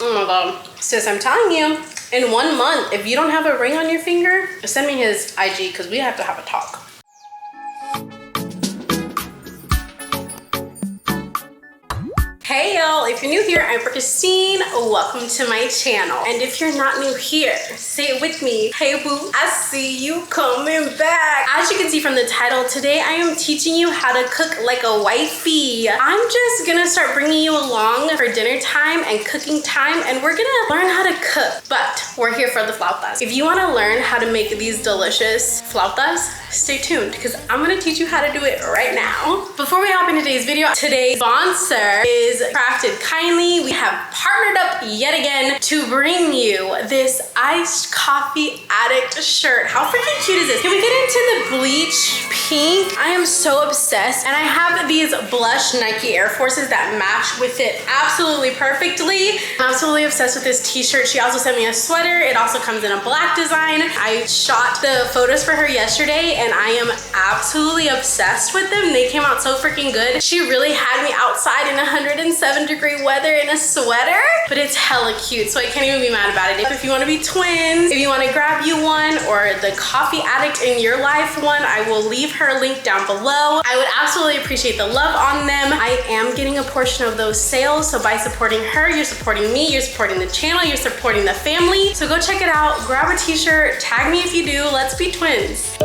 Oh my God. Sis, I'm telling you, in 1 month, if you don't have a ring on your finger, send me his IG because we have to have a talk. Hey y'all, if you're new here, I'm April.Kristine. Welcome to my channel. And if you're not new here, say it with me. Hey boo, I see you coming back. As you can see from the title, today I am teaching you how to cook like a wifey. I'm just gonna start bringing you along for dinner time and cooking time, and we're gonna learn how to cook. But we're here for the flautas. If you wanna learn how to make these delicious flautas, stay tuned because I'm gonna teach you how to do it right now. Before we hop into today's video, today's sponsor is Krafted Kyndliegh. We have partnered up yet again to bring you this iced coffee addict shirt. How freaking cute is this? Can we get into the bleach pink? I am so obsessed, and I have these blush Nike Air Forces that match with it absolutely perfectly. I'm absolutely obsessed with this t-shirt. She also sent me a sweater. It also comes in a black design. I shot the photos for her yesterday, and I am absolutely obsessed with them. They came out so freaking good. She really had me outside in 107-degree weather in a sweater, but it's hella cute, so I can't even be mad about it. If you want to be twins, if you want to grab you one, or the coffee addict in your life one, I will leave her link down below. I would absolutely appreciate the love on them. I am getting a portion of those sales, so by supporting her, you're supporting me, you're supporting the channel, you're supporting the family. So go check it out, grab a t-shirt, tag me if you do. Let's be twins.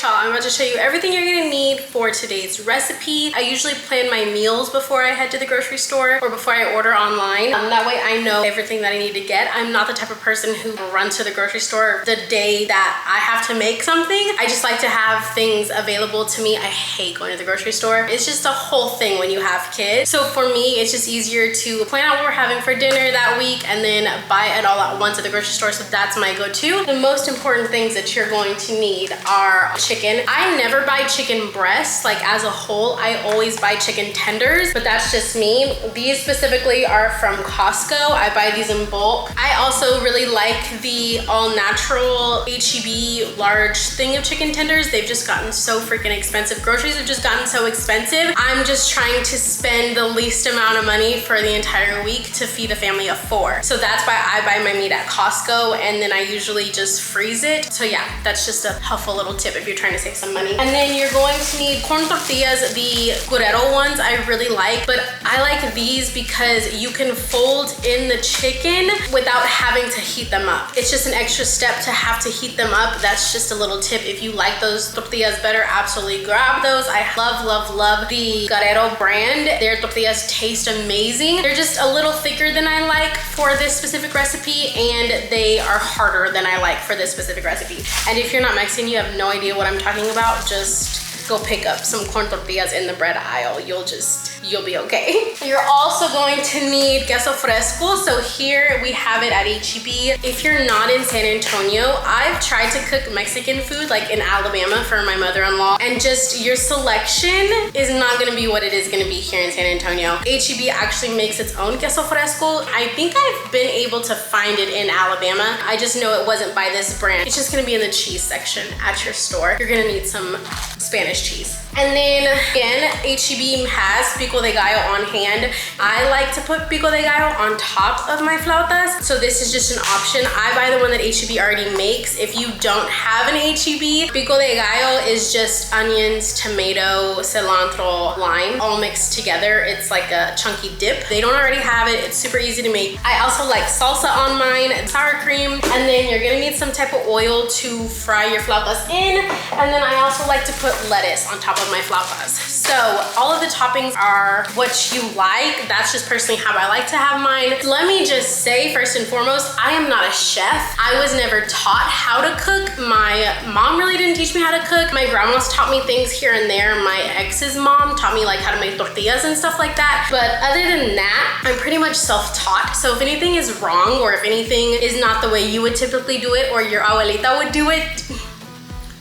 Y'all, I'm about to show you everything you're gonna need for today's recipe. I usually plan my meals before I head to the grocery store or before I order online. That way I know everything that I need to get. I'm not the type of person who runs to the grocery store the day that I have to make something. I just like to have things available to me. I hate going to the grocery store. It's just a whole thing when you have kids. So for me, it's just easier to plan out what we're having for dinner that week and then buy it all at once at the grocery store. So that's my go-to. The most important things that you're going to need are chicken. I never buy chicken breasts like as a whole. I always buy chicken tenders, but that's just me. These specifically are from Costco. I buy these in bulk. I also really like the all-natural HEB large thing of chicken tenders. They've just gotten so freaking expensive. Groceries have just gotten so expensive. I'm just trying to spend the least amount of money for the entire week to feed a family of 4. So that's why I buy my meat at Costco, and then I usually just freeze it. So yeah, that's just a helpful little tip if you're trying to save some money. And then you're going to need corn tortillas. The Guerrero ones I really like, but I like these because you can fold in the chicken without having to heat them up. It's just an extra step to have to heat them up. That's just a little tip. If you like those tortillas better, absolutely grab those. I love, love, love the Guerrero brand. Their tortillas taste amazing. They're just a little thicker than I like for this specific recipe, and they are harder than I like for this specific recipe. And if you're not Mexican, you have no idea what I'm talking about, just go pick up some corn tortillas in the bread aisle. You'll be okay. You're also going to need Queso Fresco. So here we have it at HEB. If you're not in San Antonio, I've tried to cook Mexican food like in Alabama for my mother-in-law, and just your selection is not gonna be what it is gonna be here in San Antonio. HEB actually makes its own Queso Fresco. I think I've been able to find it in Alabama. I just know it wasn't by this brand. It's just gonna be in the cheese section at your store. You're gonna need some Spanish cheese. And then again, HEB has Pico de Gallo on hand. I like to put Pico de Gallo on top of my flautas, so this is just an option. I buy the one that HEB already makes. If you don't have an HEB, Pico de Gallo is just onions, tomato, cilantro, lime, all mixed together. It's like a chunky dip. They don't already have it. It's super easy to make. I also like salsa on mine, sour cream, and then you're gonna need some type of oil to fry your flautas in. And then I also like to put lettuce on top of my flautas. So all of the toppings are what you like. That's just personally how I like to have mine. Let me just say, first and foremost, I am not a chef. I was never taught how to cook. My mom really didn't teach me how to cook. My grandma's taught me things here and there. My ex's mom taught me like how to make tortillas and stuff like that. But other than that, I'm pretty much self-taught. So if anything is wrong, or if anything is not the way you would typically do it, or your abuelita would do it,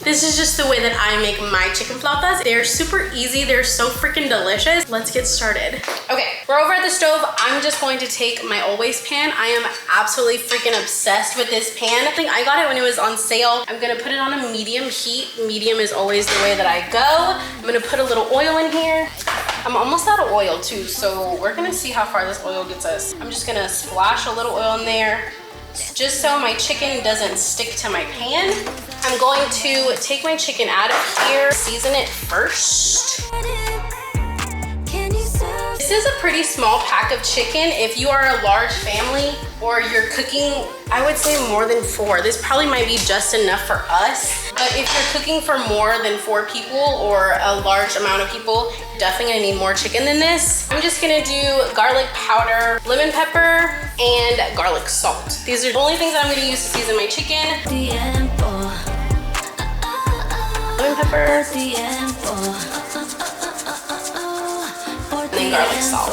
This is just the way that I make my chicken flautas. They're super easy. They're so freaking delicious. Let's get started. Okay, we're over at the stove. I'm just going to take my always pan. I am absolutely freaking obsessed with this pan. I think I got it when it was on sale. I'm gonna put it on a medium heat. Medium is always the way that I go. I'm gonna put a little oil in here. I'm almost out of oil too, so we're gonna see how far this oil gets us. I'm just gonna splash a little oil in there, just so my chicken doesn't stick to my pan. I'm going to take my chicken out of here, season it first. This is a pretty small pack of chicken. If you are a large family or you're cooking, I would say more than 4. This probably might be just enough for us. But if you're cooking for more than 4 people or a large amount of people, you're definitely gonna need more chicken than this. I'm just gonna do garlic powder, lemon pepper, and garlic salt. These are the only things that I'm gonna use to season my chicken. Lemon pepper. And then garlic salt.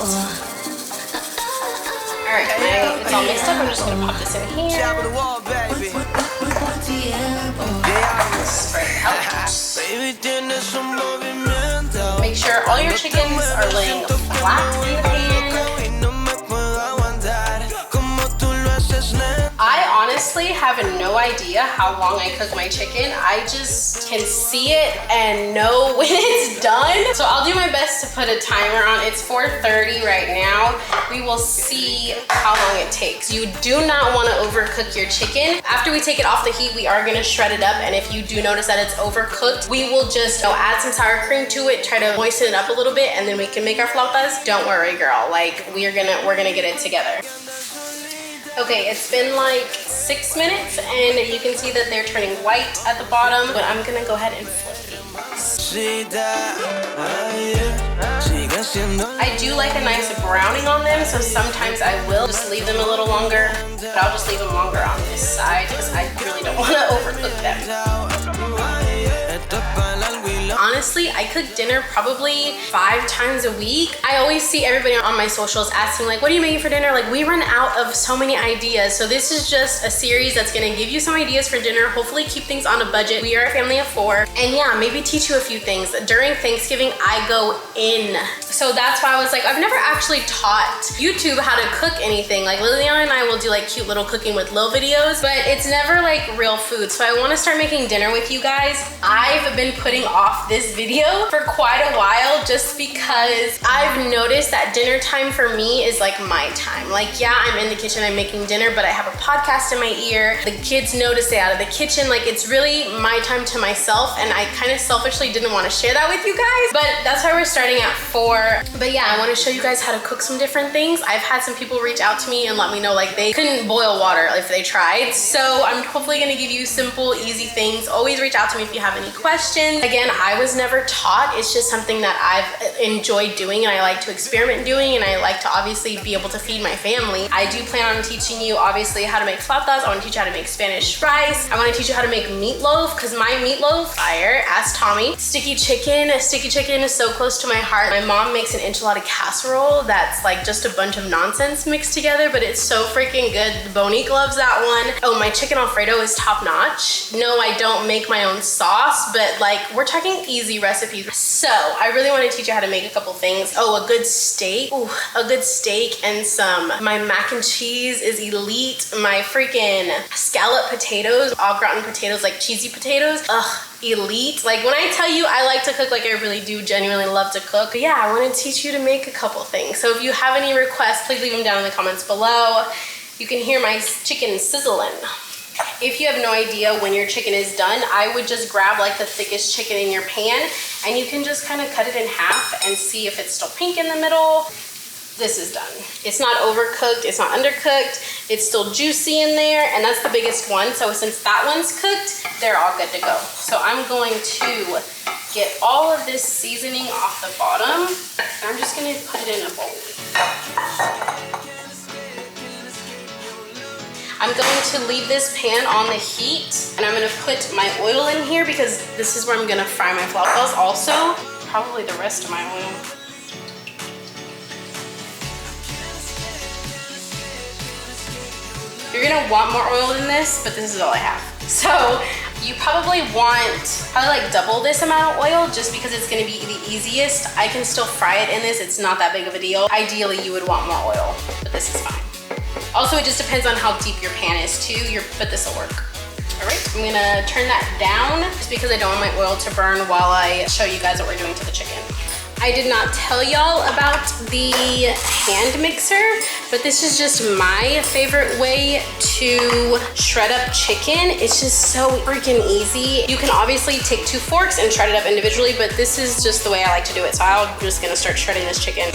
All right, now it's all mixed up. I'm just gonna pop this in here. Spread it out. Make sure all your chickens are laying flat in the pan. I honestly have no idea how long I cook my chicken. I just can see it and know when it's done. So I'll do my best to put a timer on. It's 4:30 right now. We will see how long it takes. You do not want to overcook your chicken. After we take it off the heat, we are gonna shred it up. And if you do notice that it's overcooked, we will just add some sour cream to it, try to moisten it up a little bit, and then we can make our flautas. Don't worry, girl. Like we're gonna get it together. Okay, it's been like 6 minutes and you can see that they're turning white at the bottom, but I'm gonna go ahead and flip these. I do like a nice browning on them, so sometimes I will just leave them a little longer, but I'll just leave them longer on this side because I really don't want to overcook them. Honestly, I cook dinner probably 5 times a week. I always see everybody on my socials asking like, what are you making for dinner? Like we run out of so many ideas. So this is just a series that's gonna give you some ideas for dinner, hopefully keep things on a budget. We are a family of 4. And yeah, maybe teach you a few things. During Thanksgiving, I go in. So that's why I was like, I've never actually taught YouTube how to cook anything. Like Liliana and I will do like cute little cooking with Lil videos, but it's never like real food. So I wanna start making dinner with you guys. I've been putting off this video for quite a while just because I've noticed that dinner time for me is like my time. Like, yeah, I'm in the kitchen, I'm making dinner, but I have a podcast in my ear. The kids know to stay out of the kitchen. Like, it's really my time to myself, and I kind of selfishly didn't want to share that with you guys, but that's why we're starting at 4. But yeah, I want to show you guys how to cook some different things. I've had some people reach out to me and let me know like they couldn't boil water if they tried. So I'm hopefully gonna give you simple, easy things. Always reach out to me if you have any questions. Again, I was never taught. It's just something that I've enjoyed doing and I like to experiment doing, and I like to obviously be able to feed my family. I do plan on teaching you obviously how to make flautas. I want to teach you how to make Spanish rice. I want to teach you how to make meatloaf because my meatloaf, fire, ask Tommy. Sticky chicken is so close to my heart. My mom makes an enchilada casserole that's like just a bunch of nonsense mixed together, but it's so freaking good. Bonique loves that one. Oh, my chicken Alfredo is top notch. No, I don't make my own sauce, but like we're talking easy recipes. So I really want to teach you how to make a couple things. Oh, a good steak. Ooh, a good steak and my mac and cheese is elite. My freaking scallop potatoes, au gratin potatoes, like cheesy potatoes. Ugh, elite. Like when I tell you I like to cook, like I really do genuinely love to cook. But yeah, I want to teach you to make a couple things. So if you have any requests, please leave them down in the comments below. You can hear my chicken sizzling. If you have no idea when your chicken is done, I would just grab like the thickest chicken in your pan and you can just kind of cut it in half and see if it's still pink in the middle. This is done. It's not overcooked, it's not undercooked, it's still juicy in there, and that's the biggest one. So since that one's cooked, they're all good to go. So I'm going to get all of this seasoning off the bottom, and I'm just gonna put it in a bowl. I'm going to leave this pan on the heat, and I'm gonna put my oil in here because this is where I'm gonna fry my flautas also. Probably the rest of my oil. You're You're gonna want more oil than this, but this is all I have. So you probably want like double this amount of oil just because it's gonna be the easiest. I can still fry it in this. It's not that big of a deal. Ideally, you would want more oil, but this is fine. Also, it just depends on how deep your pan is too, but this will work. All right, I'm gonna turn that down just because I don't want my oil to burn while I show you guys what we're doing to the chicken. I did not tell y'all about the hand mixer, but this is just my favorite way to shred up chicken. It's just so freaking easy. You can obviously take 2 forks and shred it up individually, but this is just the way I like to do it. So I'm just gonna start shredding this chicken.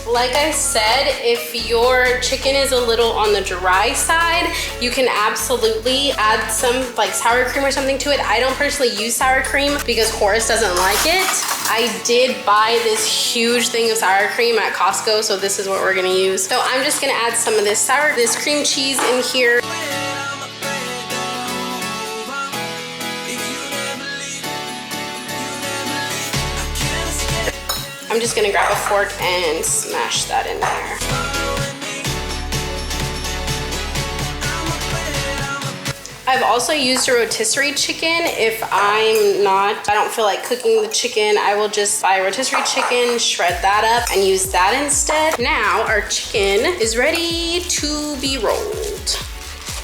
Like I said, if your chicken is a little on the dry side, you can absolutely add some like sour cream or something to it. I don't personally use sour cream because Horace doesn't like it. I did buy this huge thing of sour cream at Costco, so this is what we're gonna use. So I'm just gonna add some of this cream cheese in here. I'm just gonna grab a fork and smash that in there. I've also used a rotisserie chicken. If I don't feel like cooking the chicken, I will just buy a rotisserie chicken, shred that up, and use that instead. Now our chicken is ready to be rolled.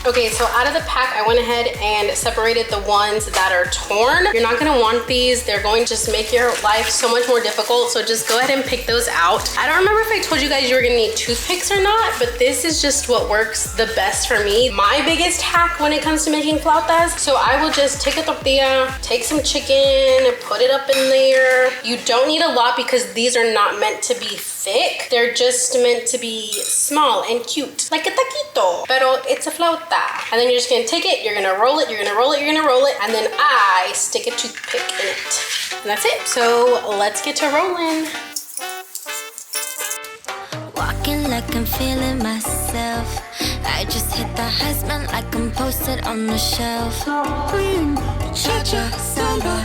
Okay, so out of the pack, I went ahead and separated the ones that are torn. You're not gonna want these. They're going to just make your life so much more difficult. So just go ahead and pick those out. I don't remember if I told you guys you were gonna need toothpicks or not, but this is just what works the best for me. My biggest hack when it comes to making flautas. So I will just take a tortilla, take some chicken, put it up in there. You don't need a lot because these are not meant to be thick. They're just meant to be small and cute, like a taquito, pero it's a flauta. And then you're just gonna take it, you're gonna roll it, you're gonna roll it, you're gonna roll it, and then I stick a toothpick in it. And that's it. So let's get to rolling. Walking like I'm feeling myself. I just hit the high spot like I'm posted on the shelf. Cha-cha, samba.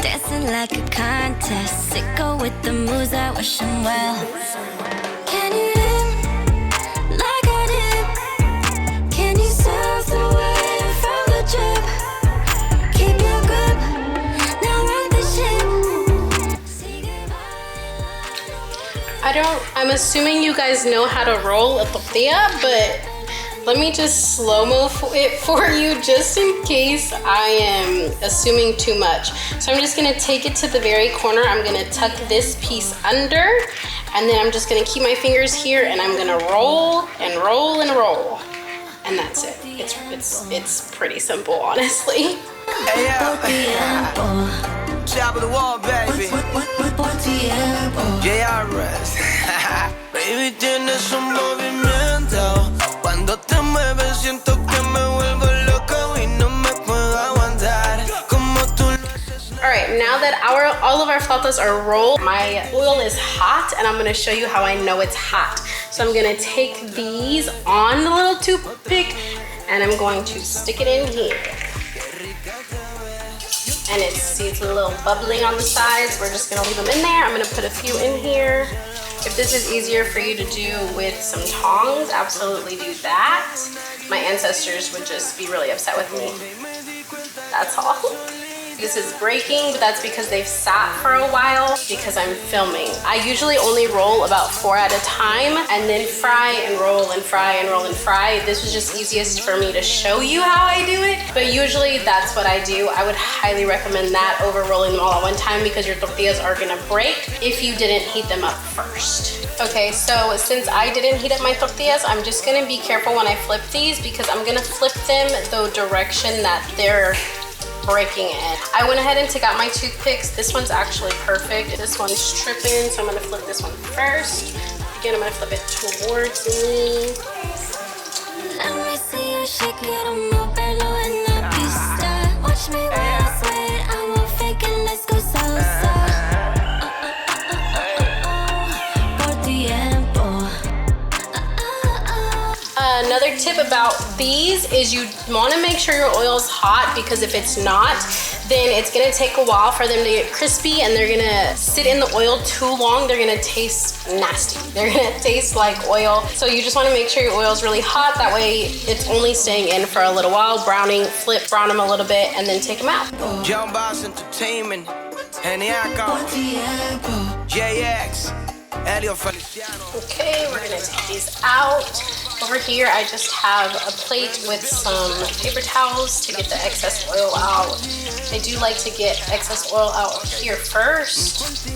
Dancing like a contest. Sicko with the moves, I wish I'm well. Can you live like I did? Can you surf the wave from the trip? Keep your grip, now rock the ship. I'm assuming you guys know how to roll a tortilla, but let me just slow-mo it for you just in case I am assuming too much. So I'm just gonna take it to the very corner. I'm gonna tuck this piece under, and then I'm just gonna keep my fingers here and I'm gonna roll and roll and roll. And that's it. It's pretty simple, honestly. Top of the wall, baby. JRS. Baby, tienes un movimiento. Cuando te mueves, siento que me vuelvo loco y no me puedo aguantar. Como tú. All right, now that all of our flautas are rolled, my oil is hot, and I'm gonna show you how I know it's hot. So I'm gonna take these on the little toothpick, and I'm going to stick it in here. And it's a little bubbling on the sides. We're just gonna leave them in there. I'm gonna put a few in here. If this is easier for you to do with some tongs, absolutely do that. My ancestors would just be really upset with me. That's all. This is breaking, but that's because they've sat for a while because I'm filming. I usually only roll about 4 at a time and then fry and roll and fry and roll and fry. This was just easiest for me to show you how I do it, but usually that's what I do. I would highly recommend that over rolling them all at one time because your tortillas are gonna break if you didn't heat them up first. Okay, so since I didn't heat up my tortillas, I'm just gonna be careful when I flip these because I'm gonna flip them the direction that they're breaking it. I went ahead and took out my toothpicks. This one's actually perfect. This one's tripping, so I'm gonna flip this one first. Again, I'm gonna flip it towards me. Let me see you shake it on my pelo en la pista. Watch me while I sweat, I won't fake it, let's go salsa. Another tip about these is you want to make sure your oil's hot, because if it's not, then it's gonna take a while for them to get crispy, and they're gonna sit in the oil too long. They're gonna taste nasty. They're gonna taste like oil. So you just wanna make sure your oil's really hot. That way it's only staying in for a little while. Browning, brown them a little bit, and then take them out. John Boss Entertainment, Heniaco, JX, Elio Feliciano. Okay, we're gonna take these out. Over here, I just have a plate with some paper towels to get the excess oil out. I do like to get excess oil out here first.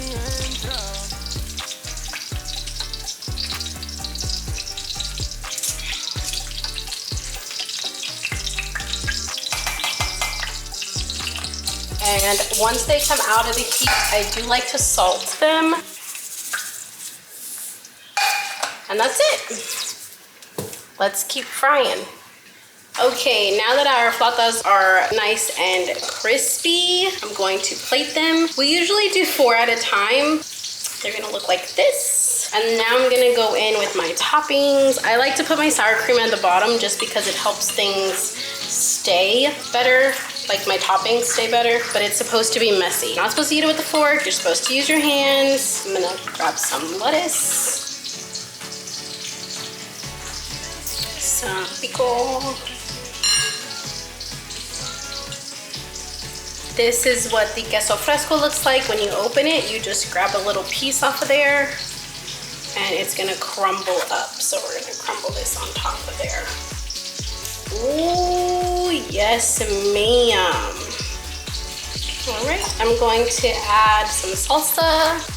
And once they come out of the heat, I do like to salt them. And that's it. Let's keep frying. Okay, now that our flautas are nice and crispy, I'm going to plate them. We usually do 4 at a time. They're gonna look like this. And now I'm gonna go in with my toppings. I like to put my sour cream at the bottom just because it helps things stay better, like my toppings stay better, but it's supposed to be messy. You're not supposed to eat it with a fork, you're supposed to use your hands. I'm gonna grab some lettuce. Some pico. This is what the Queso Fresco looks like when you open it. You just grab a little piece off of there and it's gonna crumble up. So we're gonna crumble this on top of there. Ooh, yes ma'am. All right, I'm going to add some salsa.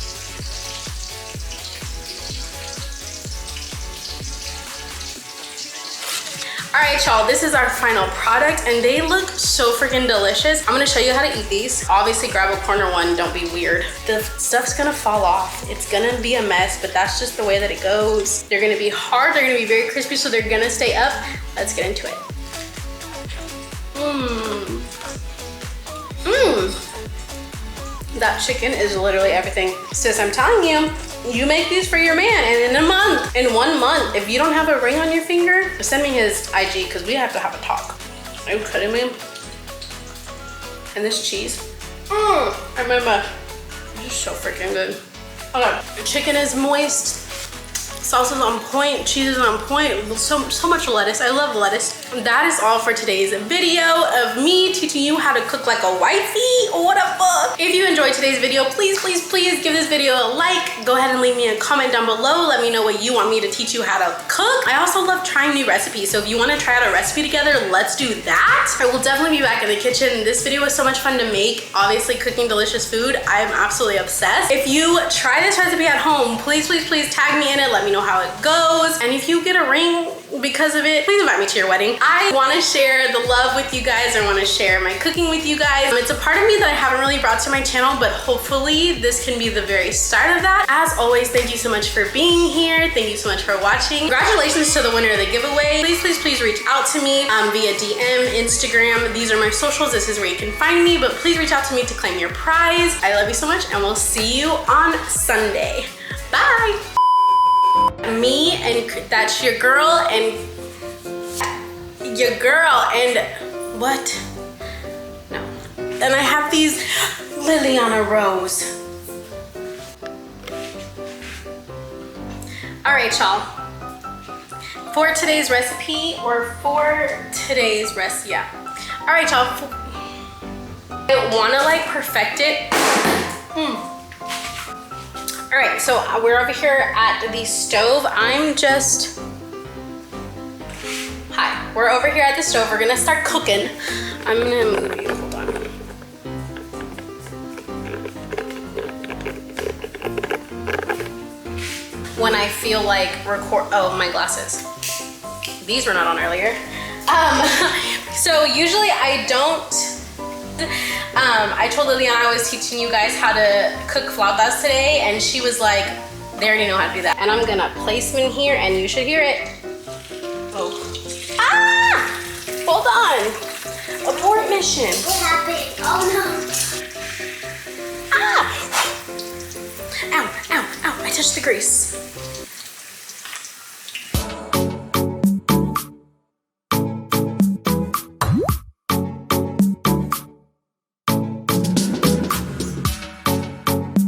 All right, y'all, this is our final product and they look so freaking delicious. I'm gonna show you how to eat these. Obviously grab a corner one, don't be weird. The stuff's gonna fall off. It's gonna be a mess, but that's just the way that it goes. They're gonna be hard, they're gonna be very crispy, so they're gonna stay up. Let's get into it. That chicken is literally everything. Sis, I'm telling you, you make these for your man, and in 1 month, if you don't have a ring on your finger, send me his IG, because we have to have a talk. Are you kidding me? And this cheese, I remember, it's just so freaking good. Okay, the chicken is moist, salsa's on point, cheese is on point, so much lettuce. I love lettuce. That is all for today's video of me teaching you how to cook like a wifey. What the fuck? If you enjoyed today's video, please give this video a like. Go ahead and leave me a comment down below. Let me know what you want me to teach you how to cook. I also love trying new recipes, so if you want to try out a recipe together, let's do that. I will definitely be back in the kitchen. This video was so much fun to make. Obviously, cooking delicious food, I'm absolutely obsessed. If you try this recipe at home, please tag me in it. Let me know how it goes. And if you get a ring because of it, please invite me to your wedding. I want to share the love with you guys. I want to share my cooking with you guys. It's a part of me that I haven't really brought to my channel, but hopefully this can be the very start of that. As always, thank you so much for being here. Thank you so much for watching. Congratulations to the winner of the giveaway. Please reach out to me via DM, Instagram. These are my socials. This is where you can find me, but please reach out to me to claim your prize. I love you so much, and we'll see you on Sunday. Bye. Me and that's your girl and what? No. And I have these Liliana Rose. All right, y'all. For today's recipe, yeah. All right, y'all. I wanna like perfect it. All right, so we're over here at the stove. We're over here at the stove. We're gonna start cooking. I'm gonna move you, hold on. When I feel like oh, my glasses. These were not on earlier. So usually I don't, I told Liliana I was teaching you guys how to cook flautas today, and she was like, they already know how to do that. And I'm gonna place them in here, and you should hear it. Oh. Ah! Hold on. Abort mission. What happened? Oh no. Ah! Ow, ow, ow, I touched the grease.